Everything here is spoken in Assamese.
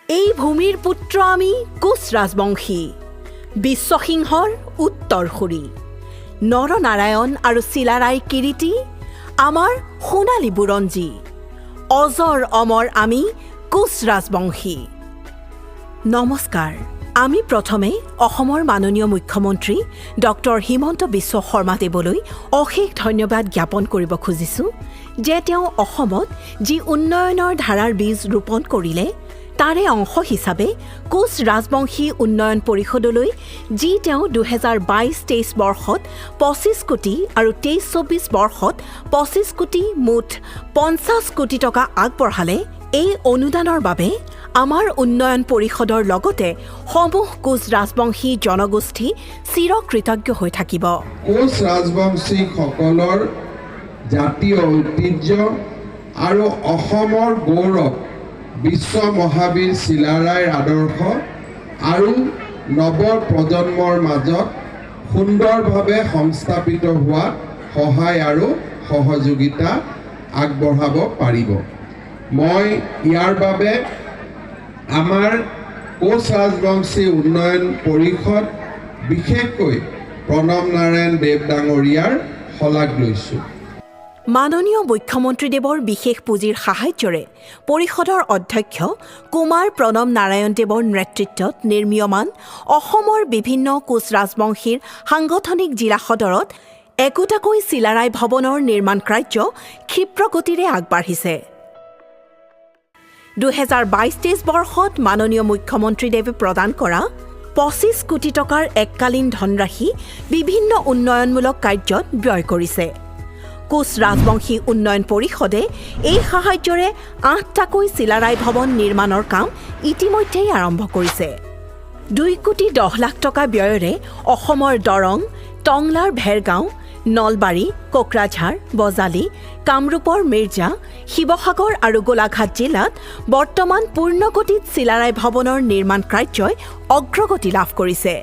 এই ভূমিৰ পুত্ৰ আমি কোচ ৰাজবংশী, বিশ্বসিংহৰ উত্তৰসূৰী, নৰনাৰায়ণ আৰু চিলাৰায় কিৰীটি আমাৰ সোণালী বুৰঞ্জী, অজৰ অমৰ আমি কোচ ৰাজবংশী। নমস্কাৰ। আমি প্ৰথমে অসমৰ মাননীয় মুখ্যমন্ত্ৰী ডক্টৰ হিমন্ত বিশ্ব শৰ্মাদেৱলৈ অশেষ ধন্যবাদ জ্ঞাপন কৰিব খুজিছোঁ যে তেওঁ অসমত যি উন্নয়নৰ ধাৰাৰ বীজ ৰোপণ কৰিলে তাৰে অংশ হিচাপে কোচ ৰাজবংশী উন্নয়ন পৰিষদলৈ যি তেওঁ 2022-23 বৰ্ষত 25 কোটি আৰু 23-24 বৰ্ষত 25 কোটি মুঠ 50 কোটি টকা আগবঢ়ালে, এই অনুদানৰ বাবে আমাৰ উন্নয়ন পৰিষদৰ লগতে সমূহ কোচ ৰাজবংশী জনগোষ্ঠী চিৰকৃতজ্ঞ হৈ থাকিব। কোচ ৰাজবংশীসকলৰ জাতীয় ঐতিহ্য আৰু অসমৰ গৌৰৱ বিশ্ব মহাবীৰ চিলাৰায়ৰ আদৰ্শ আৰু নৱ প্ৰজন্মৰ মাজত সুন্দৰভাৱে সংস্থাপিত হোৱা সহায় আৰু সহযোগিতা আগবঢ়াব পাৰিব। মই ইয়াৰ বাবে আমাৰ কোচ ৰাজবংশী উন্নয়ন পৰিষদ বিশেষকৈ প্ৰণৱ নাৰায়ণ দেৱ ডাঙৰীয়াৰ শলাগ লৈছোঁ। মাননীয় মুখ্যমন্ত্ৰীদেৱৰ বিশেষ পুঁজিৰ সাহায্যৰে পৰিষদৰ অধ্যক্ষ কুমাৰ প্ৰণৱ নাৰায়ণ দেৱৰ নেতৃত্বত নিৰ্মীয়মান অসমৰ বিভিন্ন কোচ ৰাজবংশীৰ সাংগঠনিক জিলা সদৰত একোটাকৈ চিলাৰায় ভৱনৰ নিৰ্মাণ কাৰ্য ক্ষীপ্ৰগতিৰে আগবাঢ়িছে। 2022-23 বৰ্ষত মাননীয় মুখ্যমন্ত্ৰীদেৱে প্ৰদান কৰা 25 কোটি টকাৰ এককালীন ধনৰাশি বিভিন্ন উন্নয়নমূলক কাৰ্যত ব্যয় কৰিছে। কোচ ৰাজবংশী উন্নয়ন পৰিষদে এই সাহায্যৰে 8টাকৈ চিলাৰায় ভৱন নিৰ্মাণৰ কাম ইতিমধ্যেই আৰম্ভ কৰিছে। 2 কোটি 10 লাখ টকা ব্যয়েৰে অসমৰ দৰং, টংলাৰ ভেৰগাঁও, নলবাৰী, কোকৰাঝাৰ, বজালী, কামৰূপৰ মিৰ্জা, শিৱসাগৰ আৰু গোলাঘাট জিলাত বৰ্তমান পূৰ্ণগতিত চিলাৰায় ভৱনৰ নিৰ্মাণ কাৰ্যই অগ্ৰগতি লাভ কৰিছে।